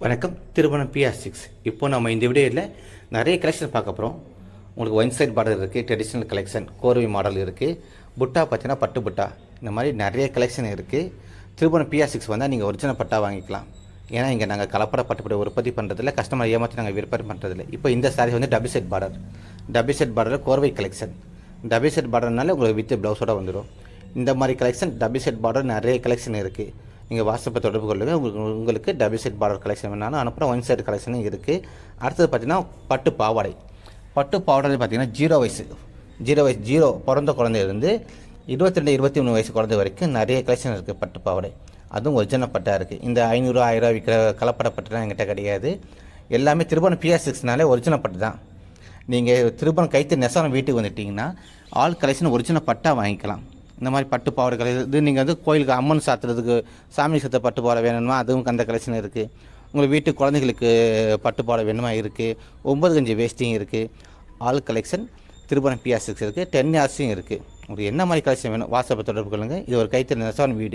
வணக்கம். திருமணம் PR6. இப்போ நம்ம இந்த வீடியோவில் நிறைய கலெக்ஷன் பார்க்க போகிறோம். உங்களுக்கு ஒன் சைட் பார்டர் இருக்குது, ட்ரெடிஷ்னல் கலெக்ஷன், கோர்வை மாடல் இருக்குது, புட்டா பார்த்தீங்கன்னா பட்டு புட்டா, இந்த மாதிரி நிறைய கலெக்ஷன் இருக்குது. திருமணம் PR6 வந்தால் நீங்கள் ஒரிஜினல் பட்டா வாங்கிக்கலாம். ஏன்னா இங்கே நாங்கள் கலப்பட பட்டுப்படை உற்பத்தி பண்ணுறதில்ல, கஸ்டமர் ஏமாற்றி நாங்கள் விற்பனை பண்ணுறதில்ல. இப்போ இந்த சாரீ வந்து டபுள் செட் பார்டர் கோர்வை கலெக்ஷன். டபுள் செட் பார்டர்னால உங்களுக்கு வித் ப்ளவுஸோட வந்துடும். இந்த மாதிரி கலெக்ஷன் டபுள் செட் பார்டர் நிறைய கலெக்ஷன் இருக்குது. நீங்கள் வாட்ஸ்அப்பை தொடர்பு கொள்ளுங்கள். உங்களுக்கு டபுள் செட் பார்டர் கலெக்ஷன் வேணாலும் அனுப்புகிற ஒன் சைடு கலெக்ஷனும் இருக்குது. அடுத்தது பார்த்திங்கன்னா பட்டு பாவாடை பார்த்திங்கன்னா 0 வயசு பிறந்த குழந்தையிலேருந்து 22 23 வயசு குழந்தை வரைக்கும் நிறைய கலெக்ஷன் இருக்குது. பட்டு பாவாடை அதுவும் ஒரிஜினல் பட்டாக இருக்குது. இந்த 500 1000 விற்கிற கலப்பட பட்டுலாம் எங்கிட்ட கிடையாது. எல்லாமே திருப்பணம் PR6னாலே ஒரிஜினல் பட்டு தான். நீங்கள் திருப்பணம் கைத்து நெசவான வீட்டுக்கு வந்துட்டிங்கன்னா ஆல் கலெக்ஷன் ஒரிஜினல் பட்டாக வாங்கிக்கலாம். இந்த மாதிரி பட்டு பாவாடை இது நீங்கள் வந்து கோயிலுக்கு அம்மன் சாத்துறதுக்கு சாமி சத்த பட்டு பாவாடை வேணுமா, அதுவும் அந்த கலெக்ஷன் இருக்குது. உங்கள் வீட்டு குழந்தைகளுக்கு பட்டு பாவாடை வேணுமா இருக்குது. 9 கஞ்சி வேஸ்டிங் இருக்குது. ஆல் கலெக்ஷன் திருப்பணம் PR6 இருக்குது. 10 hours இருக்குது. உங்களுக்கு என்ன மாதிரி கலெக்ஷன் வேணும் வாட்ஸ்அப்பை தொடர்பு கொள்ளுங்கள். இது ஒரு கைத்தறி நெசவான வீடு.